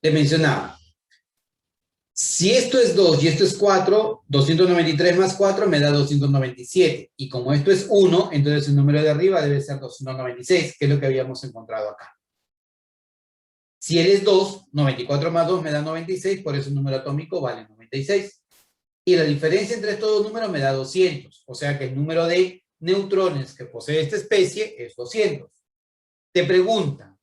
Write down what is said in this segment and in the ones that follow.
te mencionaba, si esto es 2 y esto es 4, 293 más 4 me da 297. Y como esto es 1, entonces el número de arriba debe ser 296, que es lo que habíamos encontrado acá. Si él es 2, 94 más 2 me da 96, por eso el número atómico vale 96. Y la diferencia entre estos dos números me da 200. O sea que el número de neutrones que posee esta especie es 200. Te preguntan,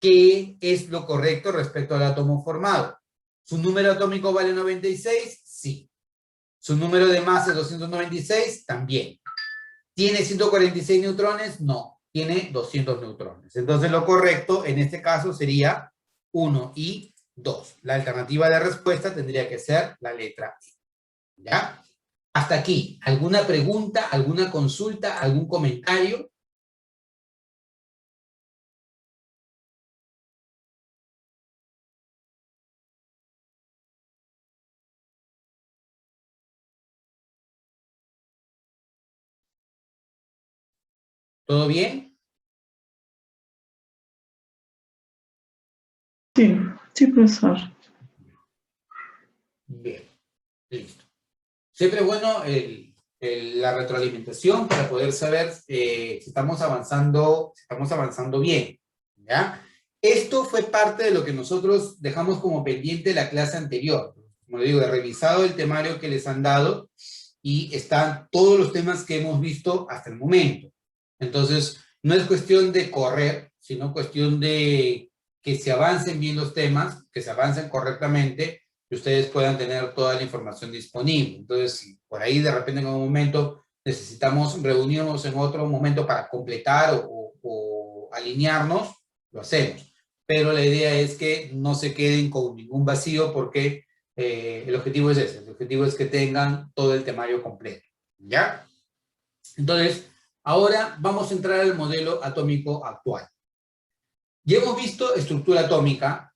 ¿qué es lo correcto respecto al átomo formado? ¿Su número atómico vale 96? Sí. ¿Su número de masa es 296? También. ¿Tiene 146 neutrones? No. Tiene 200 neutrones. Entonces lo correcto en este caso sería 1 y 2. La alternativa de respuesta tendría que ser la letra E. ¿Ya? Hasta aquí. ¿Alguna pregunta, alguna consulta, algún comentario? ¿Todo bien? Sí, sí, profesor. Bien, listo. Siempre es bueno la retroalimentación para poder saber si estamos avanzando bien, ¿ya? Esto fue parte de lo que nosotros dejamos como pendiente la clase anterior. Como le digo, he revisado el temario que les han dado y están todos los temas que hemos visto hasta el momento. Entonces, no es cuestión de correr, sino cuestión de que se avancen bien los temas, que se avancen correctamente, que ustedes puedan tener toda la información disponible. Entonces, si por ahí de repente en algún momento necesitamos reunirnos en otro momento para completar o alinearnos, lo hacemos. Pero la idea es que no se queden con ningún vacío porque el objetivo es ese. El objetivo es que tengan todo el temario completo. ¿Ya? Entonces, ahora vamos a entrar al modelo atómico actual. Ya hemos visto estructura atómica,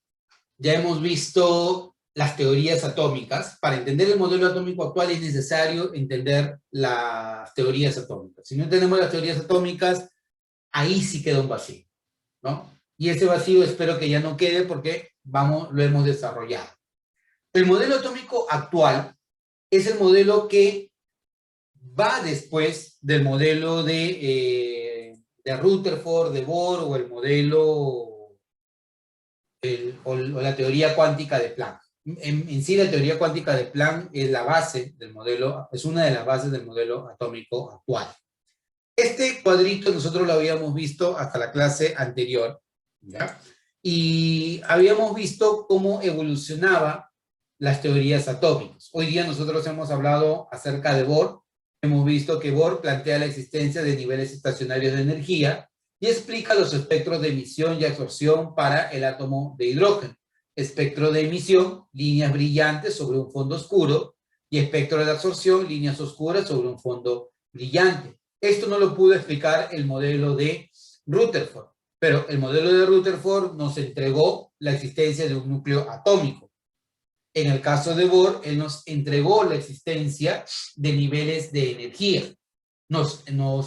ya hemos visto las teorías atómicas. Para entender el modelo atómico actual es necesario entender las teorías atómicas. Si no entendemos las teorías atómicas, ahí sí queda un vacío, ¿no? Y ese vacío espero que ya no quede porque lo hemos desarrollado. El modelo atómico actual es el modelo que va después del modelo de Rutherford, de Bohr, o el modelo, o la teoría cuántica de Planck. En sí, la teoría cuántica de Planck es la base del modelo, es una de las bases del modelo atómico actual. Este cuadrito nosotros lo habíamos visto hasta la clase anterior, ¿ya? Y habíamos visto cómo evolucionaba las teorías atómicas. Hoy día nosotros hemos hablado acerca de Bohr. Hemos visto que Bohr plantea la existencia de niveles estacionarios de energía y explica los espectros de emisión y absorción para el átomo de hidrógeno. Espectro de emisión, líneas brillantes sobre un fondo oscuro, y espectro de absorción, líneas oscuras sobre un fondo brillante. Esto no lo pudo explicar el modelo de Rutherford, pero el modelo de Rutherford nos entregó la existencia de un núcleo atómico. En el caso de Bohr, él nos entregó la existencia de niveles de energía. Nos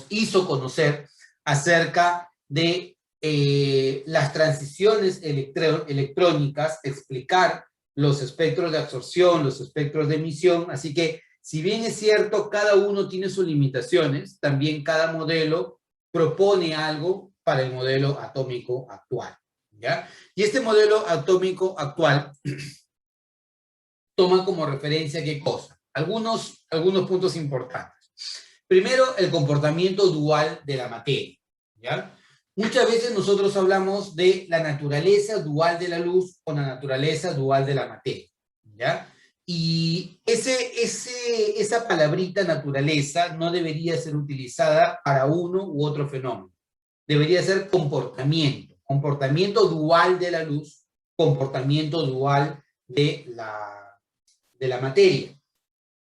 hizo conocer acerca de las transiciones electrónicas, explicar los espectros de absorción, los espectros de emisión. Así que, si bien es cierto, cada uno tiene sus limitaciones, también cada modelo propone algo para el modelo atómico actual, ¿ya? Y este modelo atómico actual toma como referencia ¿qué cosa? Algunos puntos importantes. Primero, el comportamiento dual de la materia, ¿ya? Muchas veces nosotros hablamos de la naturaleza dual de la luz o la naturaleza dual de la materia, ¿ya? Y esa palabrita naturaleza no debería ser utilizada para uno u otro fenómeno. Debería ser comportamiento dual de la luz, comportamiento dual de la materia.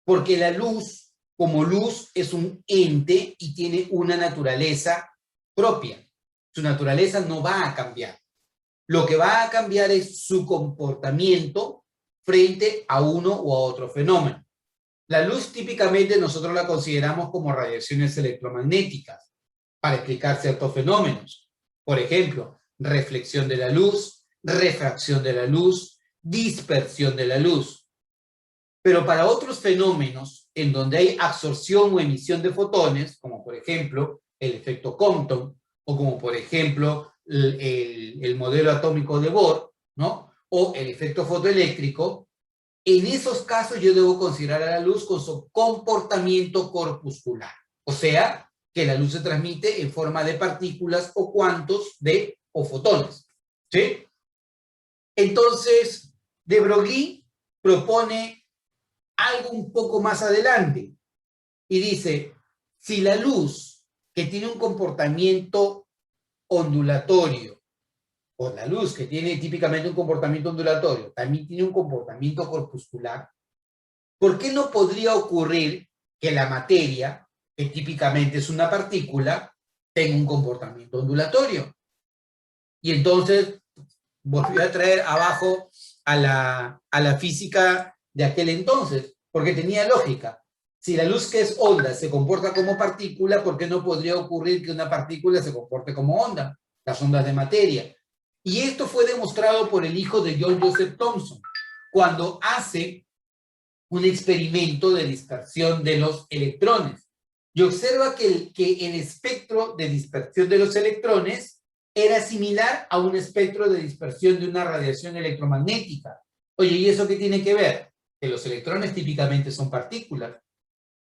Porque la luz, como luz, es un ente y tiene una naturaleza propia. Su naturaleza no va a cambiar. Lo que va a cambiar es su comportamiento frente a uno u a otro fenómeno. La luz típicamente nosotros la consideramos como radiaciones electromagnéticas para explicar ciertos fenómenos. Por ejemplo, reflexión de la luz, refracción de la luz, dispersión de la luz. Pero para otros fenómenos en donde hay absorción o emisión de fotones, como por ejemplo el efecto Compton, o como por ejemplo el modelo atómico de Bohr, ¿no? O el efecto fotoeléctrico, en esos casos yo debo considerar a la luz con su comportamiento corpuscular. O sea, que la luz se transmite en forma de partículas o cuantos o fotones. ¿Sí? Entonces, de Broglie propone algo un poco más adelante y dice, si la luz que tiene un comportamiento ondulatorio, o la luz que tiene típicamente un comportamiento ondulatorio, también tiene un comportamiento corpuscular, ¿por qué no podría ocurrir que la materia, que típicamente es una partícula, tenga un comportamiento ondulatorio? Y entonces volví a traer abajo a la física de aquel entonces, porque tenía lógica. Si la luz que es onda se comporta como partícula, ¿por qué no podría ocurrir que una partícula se comporte como onda? Las ondas de materia. Y esto fue demostrado por el hijo de John Joseph Thomson, cuando hace un experimento de dispersión de los electrones. Y observa que el espectro de dispersión de los electrones era similar a un espectro de dispersión de una radiación electromagnética. Oye, ¿y eso qué tiene que ver? Que los electrones típicamente son partículas.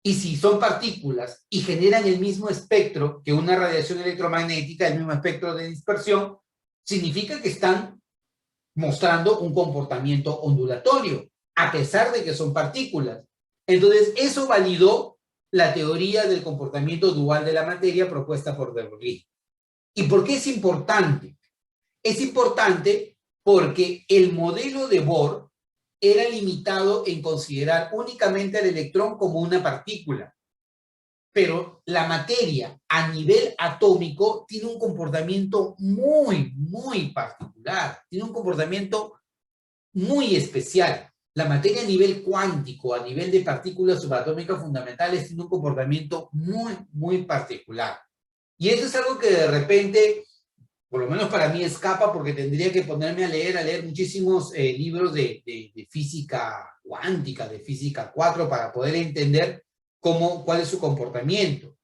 Y si son partículas y generan el mismo espectro que una radiación electromagnética, el mismo espectro de dispersión, significa que están mostrando un comportamiento ondulatorio, a pesar de que son partículas. Entonces, eso validó la teoría del comportamiento dual de la materia propuesta por de Broglie. ¿Y por qué es importante? Es importante porque el modelo de Bohr era limitado en considerar únicamente al electrón como una partícula. Pero la materia a nivel atómico tiene un comportamiento muy, muy particular. Tiene un comportamiento muy especial. La materia a nivel cuántico, a nivel de partículas subatómicas fundamentales, tiene un comportamiento muy, muy particular. Y eso es algo que de repente, por lo menos para mí, escapa porque tendría que ponerme a leer muchísimos libros de física cuántica, de física 4, para poder entender cuál es su comportamiento.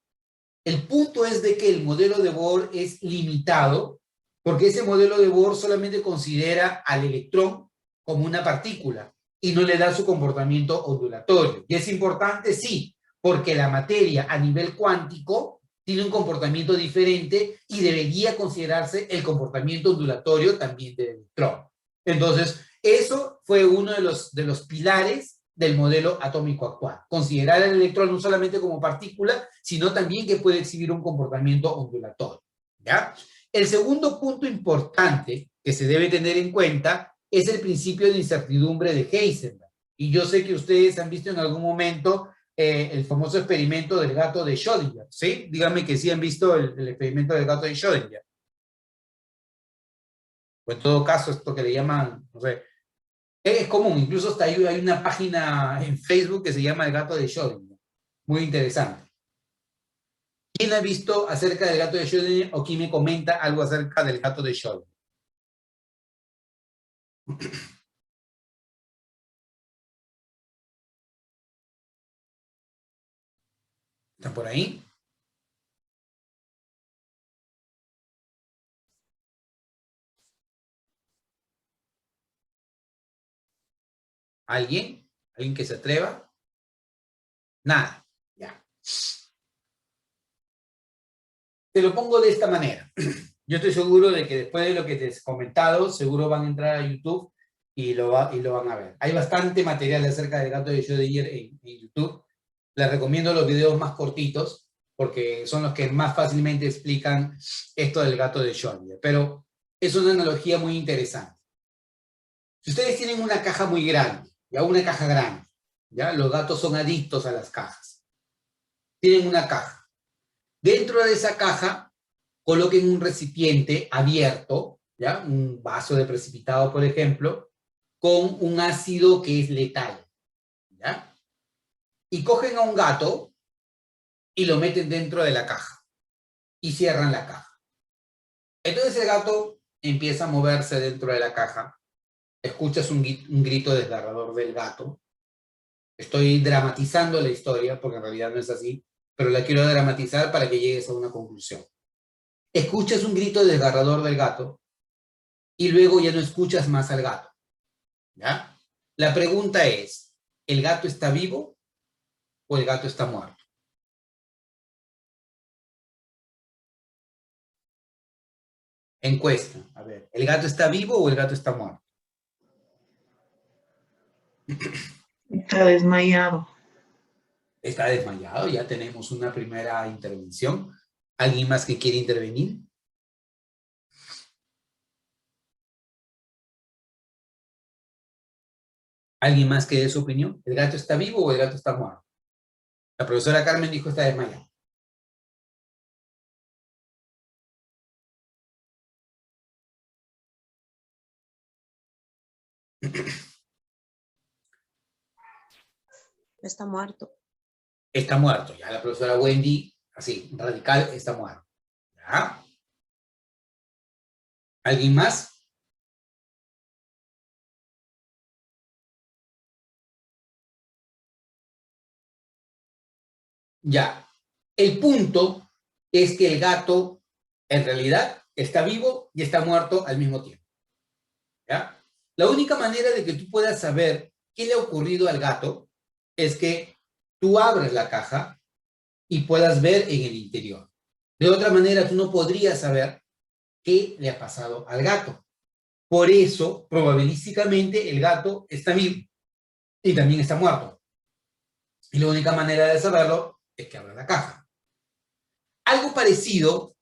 El punto es de que el modelo de Bohr es limitado porque ese modelo de Bohr solamente considera al electrón como una partícula y no le da su comportamiento ondulatorio. Y es importante, sí, porque la materia a nivel cuántico tiene un comportamiento diferente y debería considerarse el comportamiento ondulatorio también del electrón. Entonces, eso fue uno de los pilares del modelo atómico actual. Considerar el electrón no solamente como partícula, sino también que puede exhibir un comportamiento ondulatorio. ¿Ya? El segundo punto importante que se debe tener en cuenta es el principio de incertidumbre de Heisenberg. Y yo sé que ustedes han visto en algún momento el famoso experimento del gato de Schrödinger, ¿sí? Díganme que sí han visto el experimento del gato de Schrödinger. O en todo caso, esto que le llaman, no sé, es común, incluso hasta hay una página en Facebook que se llama El Gato de Schrödinger. Muy interesante. ¿Quién ha visto acerca del gato de Schrödinger o quién me comenta algo acerca del gato de Schrödinger? ¿Están por ahí? ¿Alguien? ¿Alguien que se atreva? Nada. Ya. Te lo pongo de esta manera. Yo estoy seguro de que después de lo que te he comentado, seguro van a entrar a YouTube y lo van a ver. Hay bastante material acerca del gato de Schrödinger en YouTube. Les recomiendo los videos más cortitos porque son los que más fácilmente explican esto del gato de Schrödinger. Pero es una analogía muy interesante. Si ustedes tienen una caja muy grande, ya una caja grande, ya los gatos son adictos a las cajas. Tienen una caja. Dentro de esa caja coloquen un recipiente abierto, ¿ya? Un vaso de precipitado, por ejemplo, con un ácido que es letal, ¿ya? Y cogen a un gato y lo meten dentro de la caja y cierran la caja. Entonces el gato empieza a moverse dentro de la caja escuchas un grito desgarrador del gato. Estoy dramatizando la historia, porque en realidad no es así, pero la quiero dramatizar para que llegues a una conclusión. Escuchas un grito desgarrador del gato y luego ya no escuchas más al gato, ¿ya? La pregunta es, ¿el gato está vivo o el gato está muerto? Encuesta, a ver, ¿el gato está vivo o el gato está muerto? Está desmayado. Está desmayado, ya tenemos una primera intervención. ¿Alguien más que quiere intervenir? ¿Alguien más que dé su opinión? ¿El gato está vivo o el gato está muerto? La profesora Carmen dijo está desmayado. Está muerto. Está muerto, ya la profesora Wendy, así, radical, está muerto. ¿Ya? ¿Alguien más? Ya. El punto es que el gato, en realidad, está vivo y está muerto al mismo tiempo. ¿Ya? La única manera de que tú puedas saber qué le ha ocurrido al gato es que tú abres la caja y puedas ver en el interior. De otra manera, tú no podrías saber qué le ha pasado al gato. Por eso, probabilísticamente, el gato está vivo y también está muerto. Y la única manera de saberlo es que abra la caja. Algo parecido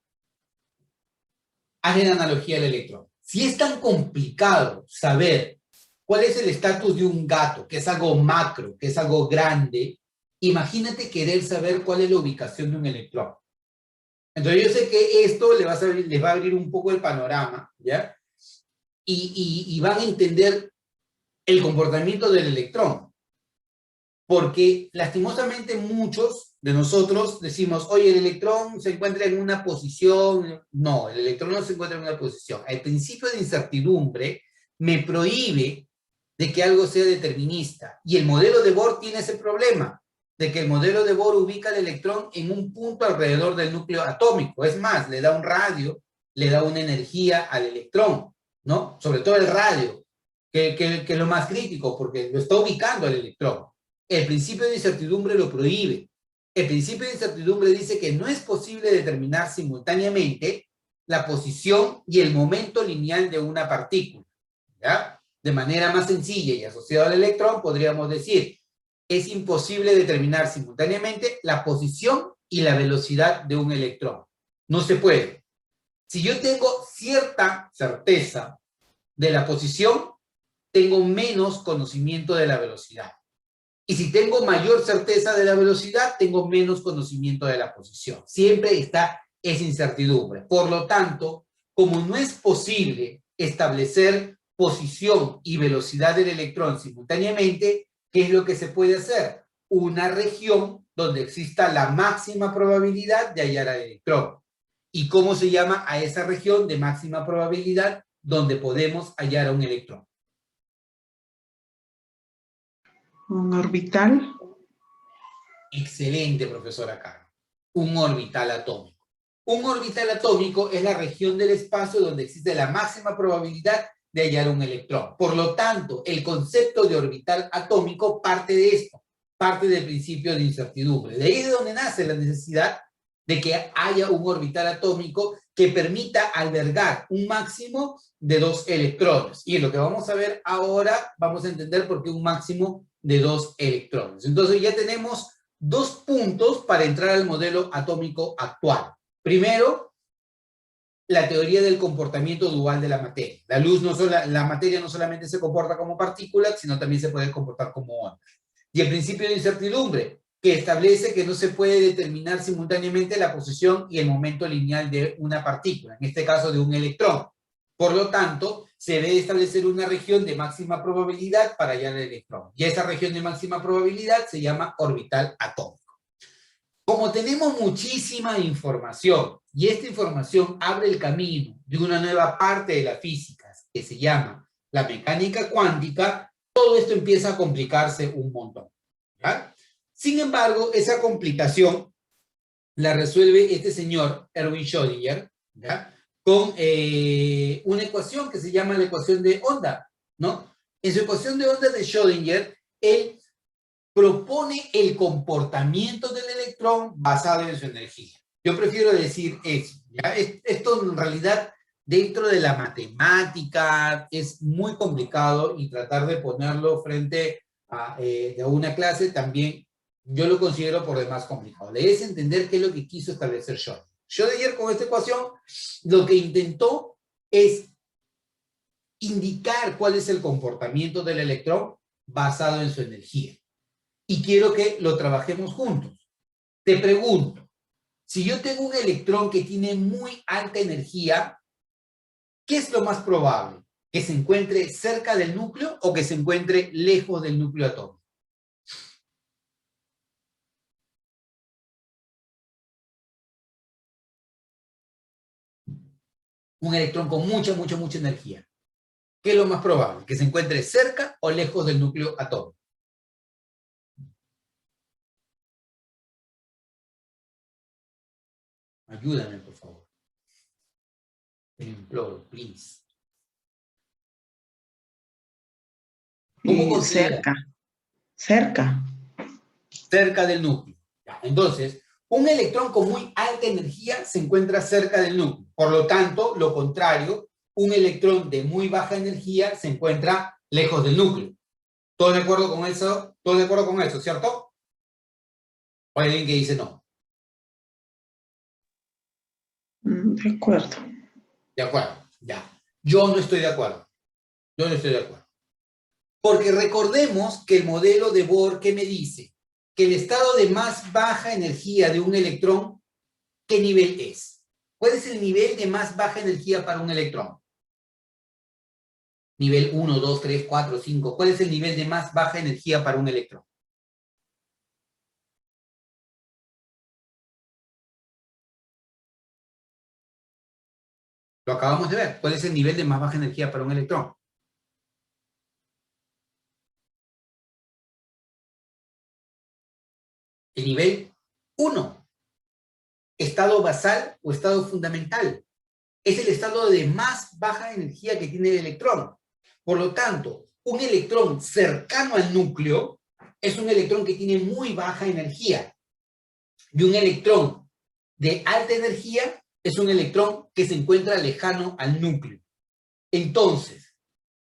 hace la analogía del electrón. Si es tan complicado saber cuál es el estatus de un gato, que es algo macro, que es algo grande, imagínate querer saber cuál es la ubicación de un electrón. Entonces yo sé que esto les va a abrir un poco el panorama, ¿ya? Y van a entender el comportamiento del electrón. Porque lastimosamente muchos de nosotros decimos, oye, el electrón se encuentra en una posición. No, el electrón no se encuentra en una posición. El principio de incertidumbre me prohíbe de que algo sea determinista. Y el modelo de Bohr tiene ese problema, de que el modelo de Bohr ubica el electrón en un punto alrededor del núcleo atómico. Es más, le da un radio, le da una energía al electrón, ¿no? Sobre todo el radio, que es lo más crítico, porque lo está ubicando al electrón. El principio de incertidumbre lo prohíbe. El principio de incertidumbre dice que no es posible determinar simultáneamente la posición y el momento lineal de una partícula, ¿ya? De manera más sencilla y asociada al electrón, podríamos decir, es imposible determinar simultáneamente la posición y la velocidad de un electrón. No se puede. Si yo tengo cierta certeza de la posición, tengo menos conocimiento de la velocidad. Y si tengo mayor certeza de la velocidad, tengo menos conocimiento de la posición. Siempre está esa incertidumbre. Por lo tanto, como no es posible establecer posición y velocidad del electrón simultáneamente, ¿qué es lo que se puede hacer? Una región donde exista la máxima probabilidad de hallar al electrón. ¿Y cómo se llama a esa región de máxima probabilidad donde podemos hallar a un electrón? Un orbital. Excelente, profesora Carmen. Un orbital atómico. Un orbital atómico es la región del espacio donde existe la máxima probabilidad de hallar un electrón. Por lo tanto, el concepto de orbital atómico parte de esto, parte del principio de incertidumbre. De ahí es de donde nace la necesidad de que haya un orbital atómico que permita albergar un máximo de 2 electrones. Y en lo que vamos a ver ahora, vamos a entender por qué un máximo de 2 electrones. Entonces ya tenemos 2 puntos para entrar al modelo atómico actual. Primero, la teoría del comportamiento dual de la materia. La materia no solamente se comporta como partícula, sino también se puede comportar como onda. Y el principio de incertidumbre, que establece que no se puede determinar simultáneamente la posición y el momento lineal de una partícula, en este caso de un electrón. Por lo tanto, se debe establecer una región de máxima probabilidad para hallar el electrón. Y esa región de máxima probabilidad se llama orbital atómico. Como tenemos muchísima información y esta información abre el camino de una nueva parte de la física que se llama la mecánica cuántica, todo esto empieza a complicarse un montón, ¿ya? Sin embargo, esa complicación la resuelve este señor, Erwin Schrödinger, ¿ya? Con una ecuación que se llama la ecuación de onda, ¿no? En su ecuación de onda de Schrödinger, él propone el comportamiento del electrón basado en su energía. Yo prefiero decir eso, ¿ya? Esto en realidad dentro de la matemática es muy complicado y tratar de ponerlo frente a una clase también yo lo considero por demás complicado. Le es entender qué es lo que quiso establecer Schrödinger. Schrödinger con esta ecuación lo que intentó es indicar cuál es el comportamiento del electrón basado en su energía. Y quiero que lo trabajemos juntos. Te pregunto, si yo tengo un electrón que tiene muy alta energía, ¿qué es lo más probable? ¿Que se encuentre cerca del núcleo o que se encuentre lejos del núcleo atómico? Un electrón con mucha, mucha, mucha energía. ¿Qué es lo más probable? ¿Que se encuentre cerca o lejos del núcleo atómico? Ayúdame, por favor. Te imploro, please. ¿Cómo consideras? Cerca. Cerca. Cerca del núcleo. Ya, entonces, un electrón con muy alta energía se encuentra cerca del núcleo. Por lo tanto, lo contrario, un electrón de muy baja energía se encuentra lejos del núcleo. ¿Todos de acuerdo con eso? ¿Todos de acuerdo con eso, cierto? ¿O hay alguien que dice no? De acuerdo. De acuerdo, ya. Yo no estoy de acuerdo. Yo no estoy de acuerdo. Porque recordemos que el modelo de Bohr, ¿qué me dice? Que el estado de más baja energía de un electrón, ¿qué nivel es? ¿Cuál es el nivel de más baja energía para un electrón? Nivel 1, 2, 3, 4, 5. ¿Cuál es el nivel de más baja energía para un electrón? Lo acabamos de ver. ¿Cuál es el nivel de más baja energía para un electrón? El nivel 1. Estado basal o estado fundamental. Es el estado de más baja energía que tiene el electrón. Por lo tanto, un electrón cercano al núcleo es un electrón que tiene muy baja energía. Y un electrón de alta energía es un electrón que se encuentra lejano al núcleo. Entonces,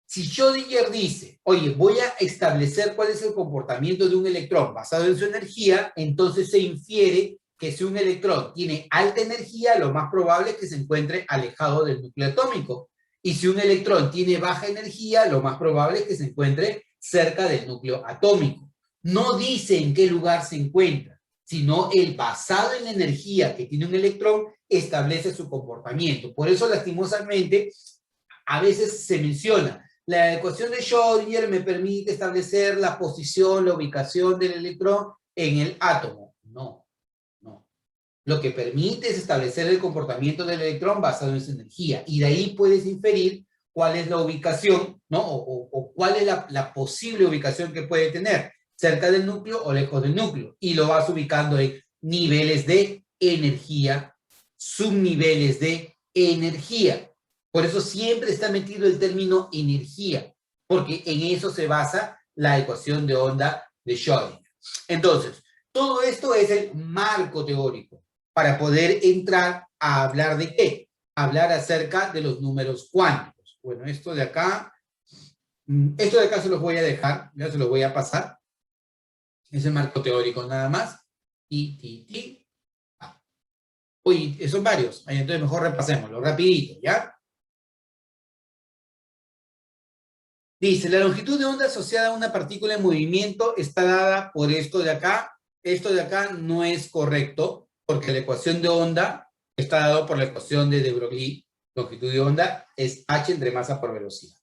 si Schrödinger dice, oye, voy a establecer cuál es el comportamiento de un electrón basado en su energía, entonces se infiere que si un electrón tiene alta energía, lo más probable es que se encuentre alejado del núcleo atómico. Y si un electrón tiene baja energía, lo más probable es que se encuentre cerca del núcleo atómico. No dice en qué lugar se encuentra, sino el basado en la energía que tiene un electrón establece su comportamiento. Por eso, lastimosamente, a veces se menciona, la ecuación de Schrödinger me permite establecer la posición, la ubicación del electrón en el átomo. No, no. Lo que permite es establecer el comportamiento del electrón basado en su energía. Y de ahí puedes inferir cuál es la ubicación, ¿no? O cuál es la posible ubicación que puede tener, cerca del núcleo o lejos del núcleo. Y lo vas ubicando en niveles de energía, subniveles de energía. Por eso siempre está metido el término energía, porque en eso se basa la ecuación de onda de Schrödinger. Entonces, todo esto es el marco teórico para poder entrar a hablar de qué? Hablar acerca de los números cuánticos. Bueno, esto de acá se los voy a dejar, ya se los voy a pasar. Es el marco teórico nada más. Uy, son varios. Entonces mejor repasémoslo rapidito, ¿ya? Dice, la longitud de onda asociada a una partícula en movimiento está dada por esto de acá. Esto de acá no es correcto, porque la ecuación de onda está dada por la ecuación de de Broglie. Longitud de onda es h entre masa por velocidad.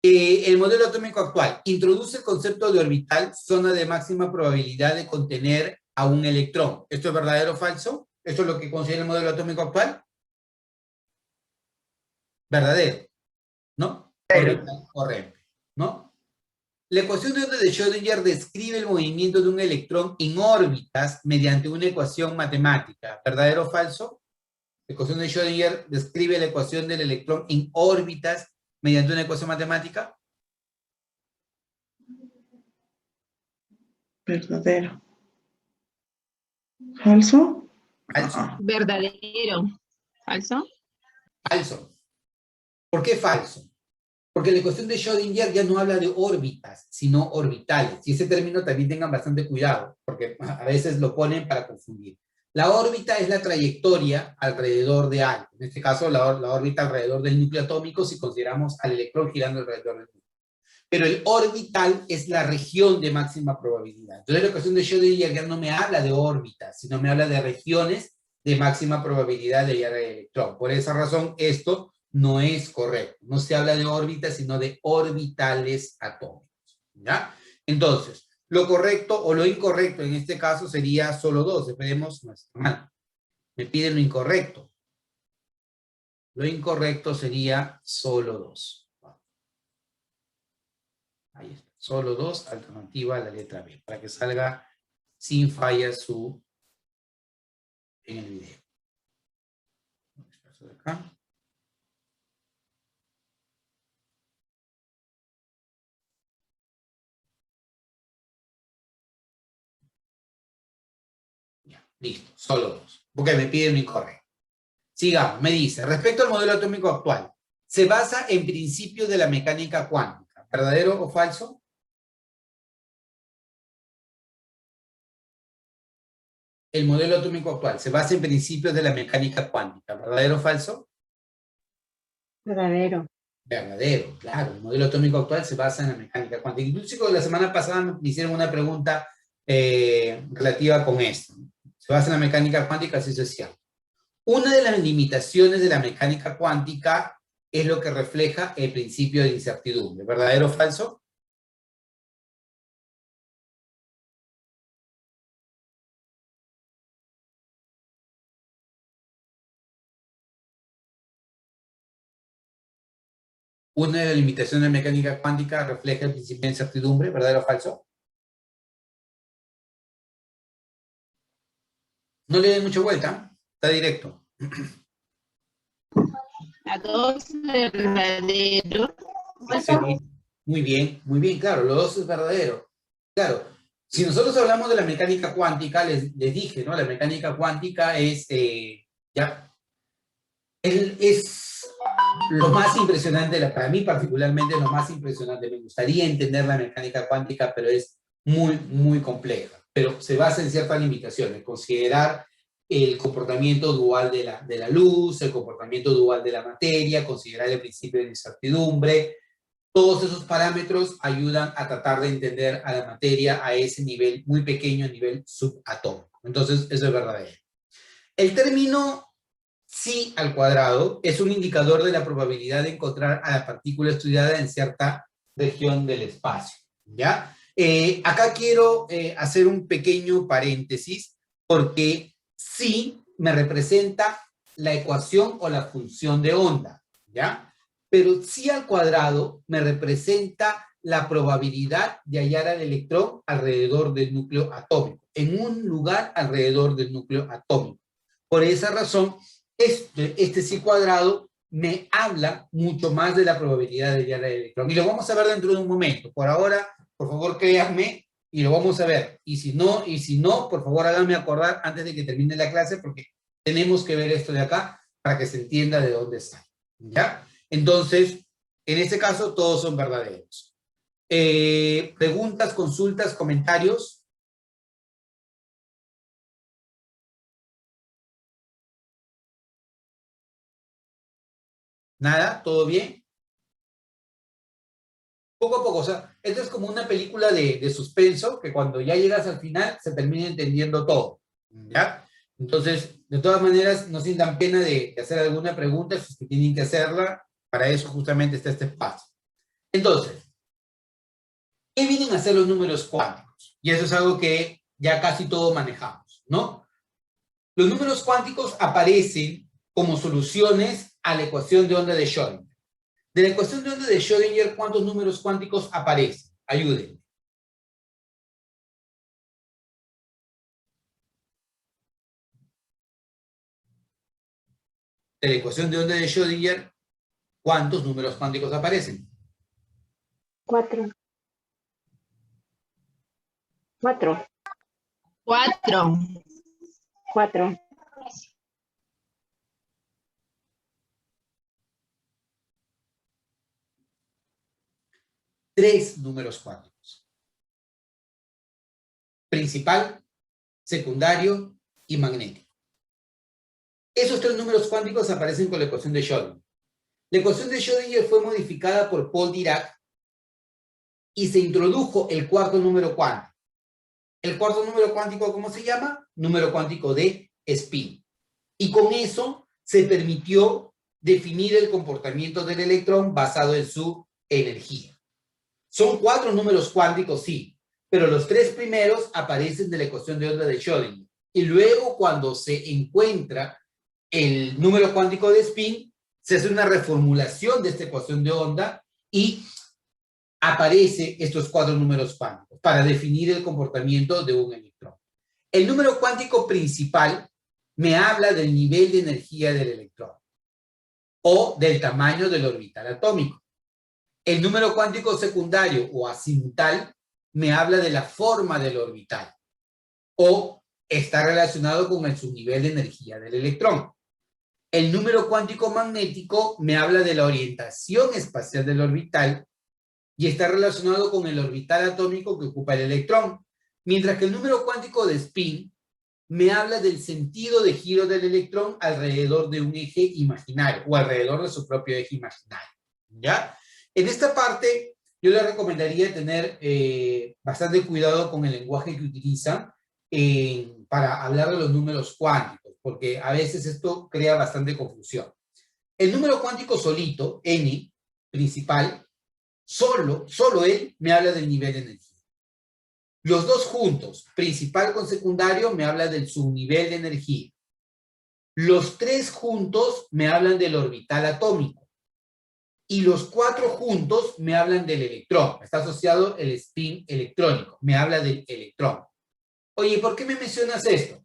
El modelo atómico actual introduce el concepto de orbital, zona de máxima probabilidad de contener a un electrón. ¿Esto es verdadero o falso? ¿Esto es lo que considera el modelo atómico actual? Verdadero, ¿no? orbital o REMPE, ¿no? La ecuación de onda de Schrödinger describe el movimiento de un electrón en órbitas mediante una ecuación matemática. ¿Verdadero o falso? La ecuación de Schrödinger describe la ecuación del electrón en órbitas mediante una ecuación matemática. Verdadero. ¿Falso? Falso. Verdadero. ¿Falso? Falso. ¿Por qué falso? Porque la ecuación de Schrödinger ya no habla de órbitas, sino orbitales. Y ese término también tengan bastante cuidado, porque a veces lo ponen para confundir. La órbita es la trayectoria alrededor de algo. En este caso, la órbita alrededor del núcleo atómico, si consideramos al electrón girando alrededor del núcleo. Pero el orbital es la región de máxima probabilidad. Entonces, la ecuación de Schrödinger ya no me habla de órbitas, sino me habla de regiones de máxima probabilidad de hallar el electrón. Por esa razón, esto no es correcto. No se habla de órbitas, sino de orbitales atómicos. ¿Ya? Entonces, lo correcto o lo incorrecto en este caso sería solo 2. Esperemos, no está mal. Me piden lo incorrecto. Lo incorrecto sería solo 2. Ahí está. Solo 2, alternativa a la letra B, para que salga sin fallas en el video. Acá. Ya, listo, solo 2. Porque me piden lo incorrecto. Sigamos, me dice, respecto al modelo atómico actual, se basa en principios de la mecánica cuántica. ¿Verdadero o falso? El modelo atómico actual se basa en principios de la mecánica cuántica. ¿Verdadero o falso? Verdadero. Verdadero, claro. El modelo atómico actual se basa en la mecánica cuántica. Incluso la semana pasada me hicieron una pregunta relativa con esto. Se basa en la mecánica cuántica, sí, eso es cierto. Una de las limitaciones de la mecánica cuántica es lo que refleja el principio de incertidumbre. ¿Verdadero o falso? Una de las limitaciones de la mecánica cuántica refleja el principio de incertidumbre. ¿Verdadero o falso? No le den mucha vuelta, está directo. La 2, verdadero. Excelente. Muy bien, claro, los dos es verdadero. Claro, si nosotros hablamos de la mecánica cuántica, les dije, ¿no? La mecánica cuántica es lo más impresionante, para mí particularmente lo más impresionante. Me gustaría entender la mecánica cuántica, pero es muy, muy compleja. Pero se basa en ciertas limitaciones, considerar el comportamiento dual de la luz, el comportamiento dual de la materia, considerar el principio de incertidumbre. Todos esos parámetros ayudan a tratar de entender a la materia a ese nivel muy pequeño, a nivel subatómico. Entonces, eso es verdadero. El término psi al cuadrado es un indicador de la probabilidad de encontrar a la partícula estudiada en cierta región del espacio. ¿Ya? Acá quiero hacer un pequeño paréntesis, porque psi me representa la ecuación o la función de onda. ¿Ya? Pero psi al cuadrado me representa la probabilidad de hallar al electrón alrededor del núcleo atómico, en un lugar alrededor del núcleo atómico. Por esa razón, este psi cuadrado me habla mucho más de la probabilidad de hallar al electrón. Y lo vamos a ver dentro de un momento. Por ahora, por favor, créanme, y lo vamos a ver. Y si no, por favor, háganme acordar antes de que termine la clase, porque tenemos que ver esto de acá para que se entienda de dónde está. ¿Ya? Entonces, en este caso, todos son verdaderos. ¿Preguntas, consultas, comentarios? ¿Nada? ¿Todo bien? Poco a poco, o sea, esto es como una película de suspenso, que cuando ya llegas al final se termina entendiendo todo. ¿Ya? Entonces, de todas maneras, no sientan pena de hacer alguna pregunta, si es que tienen que hacerla. Para eso justamente está este espacio. Entonces, ¿qué vienen a ser los números cuánticos? Y eso es algo que ya casi todos manejamos, ¿no? Los números cuánticos aparecen como soluciones a la ecuación de onda de Schrödinger. De la ecuación de onda de Schrödinger, ¿cuántos números cuánticos aparecen? Ayúdenme. De la ecuación de onda de Schrödinger, ¿cuántos números cuánticos aparecen? 4. 4. 4. 4. Tres números cuánticos. Principal, secundario y magnético. Esos tres números cuánticos aparecen con la ecuación de Schrödinger. La ecuación de Schrödinger fue modificada por Paul Dirac y se introdujo el cuarto número cuántico. El cuarto número cuántico, ¿cómo se llama? Número cuántico de spin. Y con eso se permitió definir el comportamiento del electrón basado en su energía. Son cuatro números cuánticos, sí, pero los tres primeros aparecen de la ecuación de onda de Schrödinger. Y luego, cuando se encuentra el número cuántico de spin, se hace una reformulación de esta ecuación de onda y aparece estos cuatro números cuánticos para definir el comportamiento de un electrón. El número cuántico principal me habla del nivel de energía del electrón o del tamaño del orbital atómico. El número cuántico secundario o azimutal me habla de la forma del orbital o está relacionado con el subnivel de energía del electrón. El número cuántico magnético me habla de la orientación espacial del orbital y está relacionado con el orbital atómico que ocupa el electrón, mientras que el número cuántico de spin me habla del sentido de giro del electrón alrededor de un eje imaginario o alrededor de su propio eje imaginario. ¿Ya? En esta parte, yo le recomendaría tener bastante cuidado con el lenguaje que utilizan para hablar de los números cuánticos, porque a veces esto crea bastante confusión. El número cuántico solito, n, principal, solo él me habla del nivel de energía. Los dos juntos, principal con secundario, me habla del subnivel de energía. Los tres juntos me hablan del orbital atómico. Y los cuatro juntos me hablan del electrón. Está asociado el spin electrónico. Me habla del electrón. Oye, ¿por qué me mencionas esto?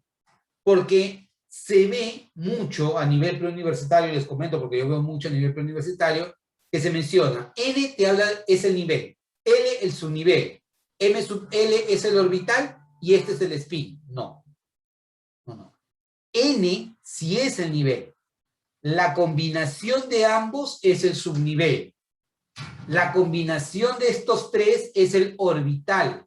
Porque se ve mucho a nivel preuniversitario, les comento porque yo veo mucho a nivel preuniversitario, que se menciona, N te habla, es el nivel, L el subnivel, M sub L es el orbital y este es el spin. No. N sí es el nivel. La combinación de ambos es el subnivel. La combinación de estos tres es el orbital.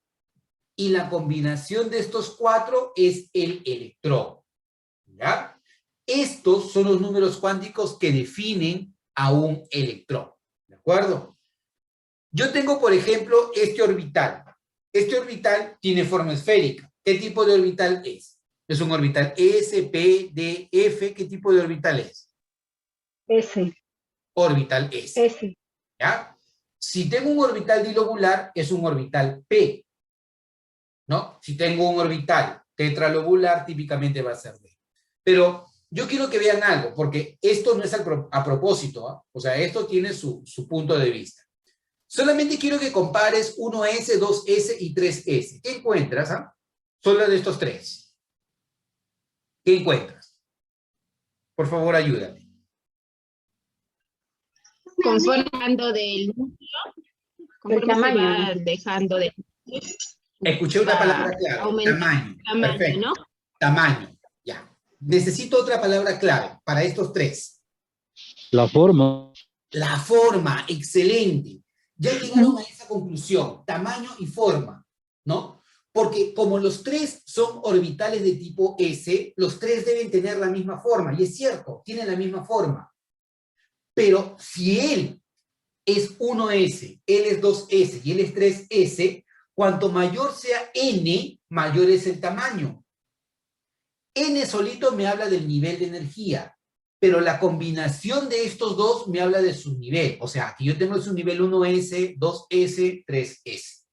Y la combinación de estos cuatro es el electrón. ¿Ya? Estos son los números cuánticos que definen a un electrón. ¿De acuerdo? Yo tengo, por ejemplo, este orbital. Este orbital tiene forma esférica. ¿Qué tipo de orbital es? Es un orbital S, P, D, F. ¿Qué tipo de orbital es? S. Orbital S. S. ¿Ya? Si tengo un orbital dilobular, es un orbital P. ¿No? Si tengo un orbital tetralobular, típicamente va a ser D. Pero yo quiero que vean algo, porque esto no es a propósito, ¿eh? O sea, esto tiene su punto de vista. Solamente quiero que compares 1S, 2S y 3S. ¿Qué encuentras? Solo de estos tres. ¿Qué encuentras? Por favor, ayúdame. Conformando del núcleo, conforme se va dejando de... Escuché una palabra clave. Aumentando Tamaño. Perfecto. ¿No? Tamaño. Ya. Necesito otra palabra clave para estos tres. La forma. La forma. Excelente. Ya llegaron a esa conclusión. Tamaño y forma. ¿No? Porque como los tres son orbitales de tipo S, los tres deben tener la misma forma. Y es cierto, tienen la misma forma. Pero si él es 1S, él es 2S y él es 3S, cuanto mayor sea N, mayor es el tamaño. N solito me habla del nivel de energía, pero la combinación de estos dos me habla de su nivel. O sea, aquí yo tengo su nivel 1S, 2S, 3S.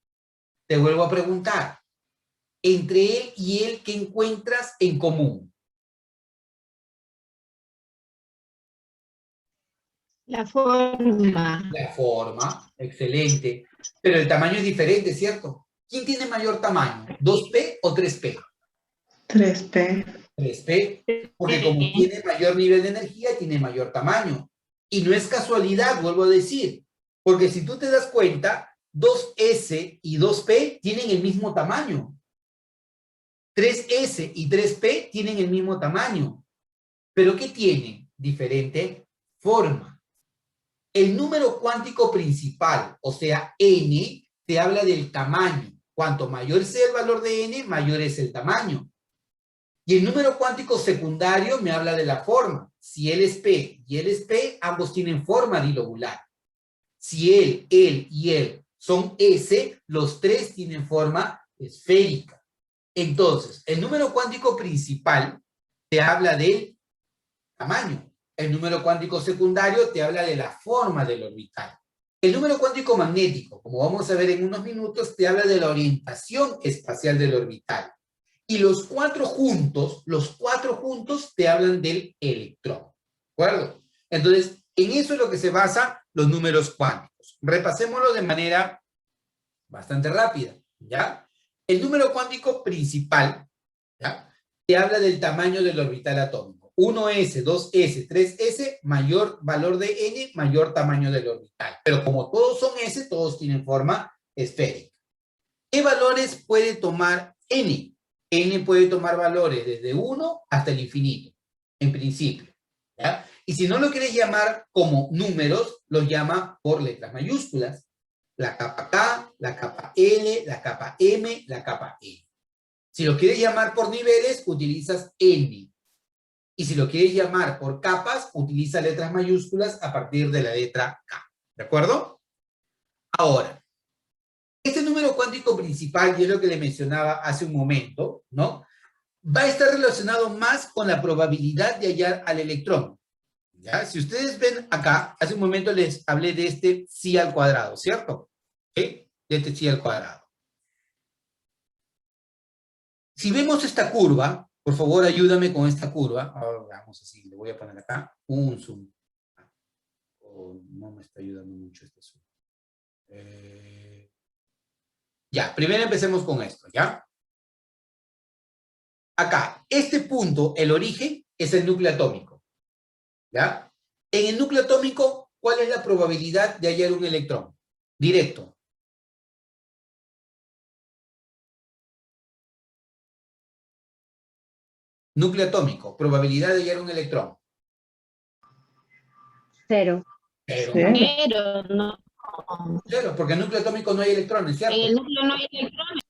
Te vuelvo a preguntar, entre él y él, ¿qué encuentras en común? La forma. La forma, excelente. Pero el tamaño es diferente, ¿cierto? ¿Quién tiene mayor tamaño? ¿2P o 3P? 3P. 3P, porque como tiene mayor nivel de energía, tiene mayor tamaño. Y no es casualidad, vuelvo a decir, porque si tú te das cuenta, 2S y 2P tienen el mismo tamaño. 3S y 3P tienen el mismo tamaño. ¿Pero qué tienen? Diferente forma. El número cuántico principal, o sea, n, te habla del tamaño. Cuanto mayor sea el valor de n, mayor es el tamaño. Y el número cuántico secundario me habla de la forma. Si él es P y él es P, ambos tienen forma dilobular. Si él y él son S, los tres tienen forma esférica. Entonces, el número cuántico principal te habla del tamaño. El número cuántico secundario te habla de la forma del orbital. El número cuántico magnético, como vamos a ver en unos minutos, te habla de la orientación espacial del orbital. Y los cuatro juntos te hablan del electrón. ¿De acuerdo? Entonces, en eso es lo que se basan los números cuánticos. Repasémoslo de manera bastante rápida, ¿ya? El número cuántico principal, ¿ya? Te habla del tamaño del orbital atómico. 1s, 2s, 3s, mayor valor de n, mayor tamaño del orbital. Pero como todos son s, todos tienen forma esférica. ¿Qué valores puede tomar n? N puede tomar valores desde 1 hasta el infinito, en principio, ¿ya? Y si no lo quieres llamar como números, los llama por letras mayúsculas. La capa K, la capa L, la capa M, la capa E. Si lo quieres llamar por niveles, utilizas N. Y si lo quieres llamar por capas, utiliza letras mayúsculas a partir de la letra K. ¿De acuerdo? Ahora, este número cuántico principal, y es lo que le mencionaba hace un momento, ¿no? Va a estar relacionado más con la probabilidad de hallar al electrón. ¿Ya? Si ustedes ven acá, hace un momento les hablé de este psi al cuadrado, ¿cierto? ¿Sí? De este psi al cuadrado. Si vemos esta curva, por favor ayúdame con esta curva. Ahora vamos así, le voy a poner acá un zoom. Oh, no me está ayudando mucho este zoom. Ya, primero empecemos con esto, ¿ya? Acá, este punto, el origen, es el núcleo atómico, ¿ya? En el núcleo atómico, ¿cuál es la probabilidad de hallar un electrón? Directo. Núcleo atómico, probabilidad de hallar un electrón. 0. Cero. Pero no. Cero, porque en el núcleo atómico no hay electrones, ¿cierto? En el núcleo no hay electrones.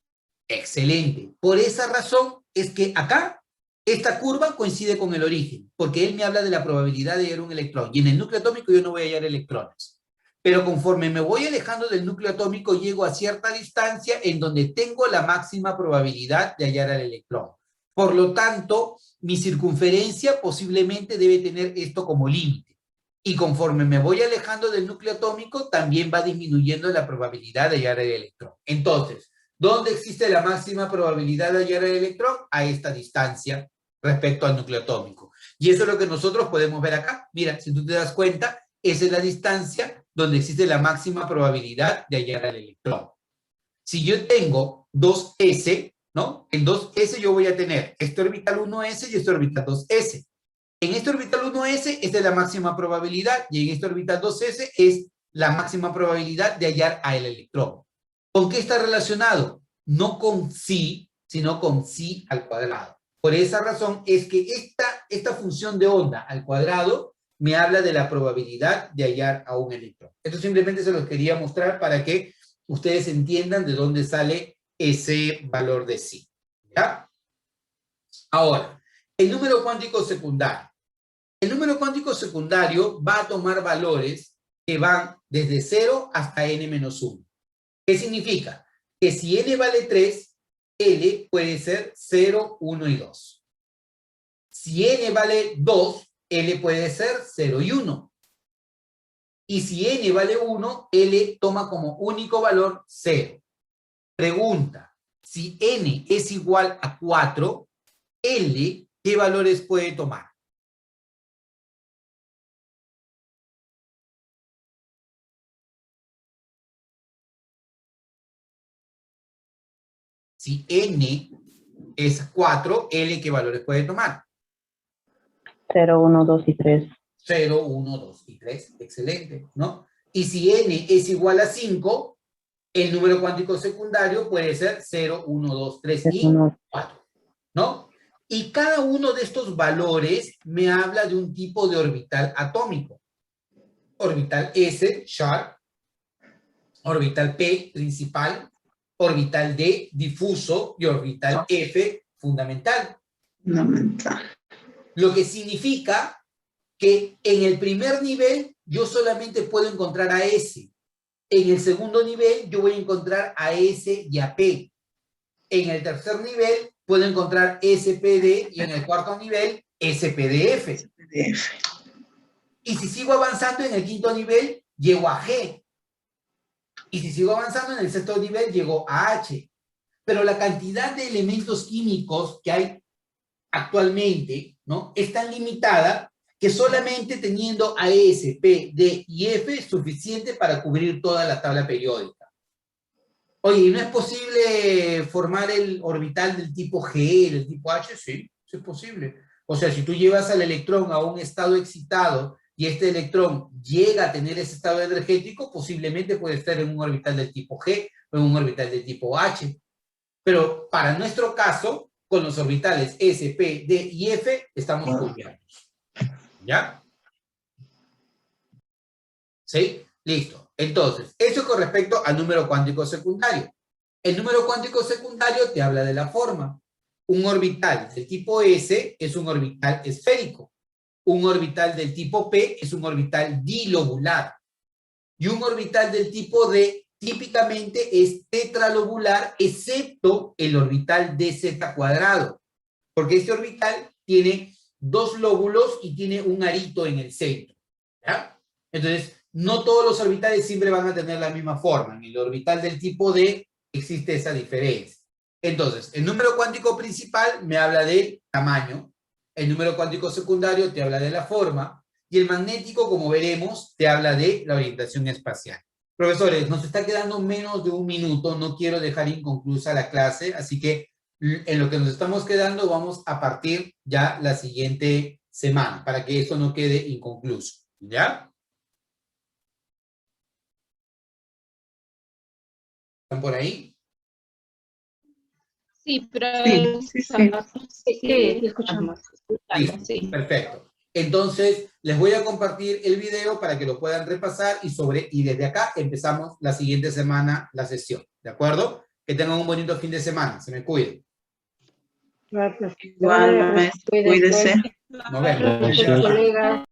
Excelente. Por esa razón es que acá, esta curva coincide con el origen, porque él me habla de la probabilidad de hallar un electrón. Y en el núcleo atómico yo no voy a hallar electrones. Pero conforme me voy alejando del núcleo atómico, llego a cierta distancia en donde tengo la máxima probabilidad de hallar al electrón. Por lo tanto, mi circunferencia posiblemente debe tener esto como límite. Y conforme me voy alejando del núcleo atómico, también va disminuyendo la probabilidad de hallar el electrón. Entonces, ¿dónde existe la máxima probabilidad de hallar el electrón? A esta distancia respecto al núcleo atómico. Y eso es lo que nosotros podemos ver acá. Mira, si tú te das cuenta, esa es la distancia donde existe la máxima probabilidad de hallar al electrón. Si yo tengo 2s, ¿no? En 2s yo voy a tener este orbital 1s y este orbital 2s. En este orbital 1s esta es la máxima probabilidad y en este orbital 2s es la máxima probabilidad de hallar al electrón. ¿Con qué está relacionado? No con psi, sino con psi al cuadrado. Por esa razón es que esta función de onda al cuadrado me habla de la probabilidad de hallar a un electrón. Esto simplemente se los quería mostrar para que ustedes entiendan de dónde sale ese valor de psi. ¿Ya? Ahora, el número cuántico secundario. El número cuántico secundario va a tomar valores que van desde 0 hasta n-1. ¿Qué significa? Que si n vale 3, L puede ser 0, 1 y 2. Si n vale 2, L puede ser 0 y 1. Y si n vale 1, L toma como único valor 0. Pregunta, si n es igual a 4, L, ¿qué valores puede tomar? Si n es 4, L, ¿qué valores puede tomar? 0, 1, 2 y 3. 0, 1, 2 y 3. Excelente, ¿no? Y si n es igual a 5, el número cuántico secundario puede ser 0, 1, 2, 3 y 4, ¿no? Y cada uno de estos valores me habla de un tipo de orbital atómico. Orbital S, sharp, orbital P, principal, orbital D, difuso, y orbital F, fundamental. Fundamental. Lo que significa que en el primer nivel yo solamente puedo encontrar a S. En el segundo nivel yo voy a encontrar a S y a P. En el tercer nivel puedo encontrar SPD y en el cuarto nivel SPDF. PDF. Y si sigo avanzando en el quinto nivel, llego a G. Y si sigo avanzando en el sexto nivel, llego a H. Pero la cantidad de elementos químicos que hay actualmente, ¿no?, es tan limitada que solamente teniendo a S, P, D y F es suficiente para cubrir toda la tabla periódica. Oye, ¿y no es posible formar el orbital del tipo G, del tipo H? Sí, sí es posible. O sea, si tú llevas al electrón a un estado excitado y este electrón llega a tener ese estado energético, posiblemente puede estar en un orbital del tipo G o en un orbital del tipo H. Pero para nuestro caso, con los orbitales S, P, D y F, estamos cubiertos. ¿Ya? ¿Sí? Listo. Entonces, eso con respecto al número cuántico secundario. El número cuántico secundario te habla de la forma. Un orbital del tipo S es un orbital esférico. Un orbital del tipo P es un orbital dilobular. Y un orbital del tipo D típicamente es tetralobular, excepto el orbital DZ cuadrado. Porque este orbital tiene 2 lóbulos y tiene un arito en el centro. ¿Ya? Entonces, no todos los orbitales siempre van a tener la misma forma. En el orbital del tipo D existe esa diferencia. Entonces, el número cuántico principal me habla del tamaño, el número cuántico secundario te habla de la forma, y el magnético, como veremos, te habla de la orientación espacial. Profesores, nos está quedando menos de 1 minuto, no quiero dejar inconclusa la clase, así que en lo que nos estamos quedando vamos a partir ya la siguiente semana, para que esto no quede inconcluso. ¿Ya? ¿Están por ahí? Sí, pero Sí. sí, escuchamos. Listo, Sí. perfecto. Entonces, les voy a compartir el video para que lo puedan repasar y desde acá empezamos la siguiente semana la sesión. ¿De acuerdo? Que tengan un bonito fin de semana. Se me cuiden. Gracias. Igual, maestro, cuídese. Nos vemos. Gracias. Colegas.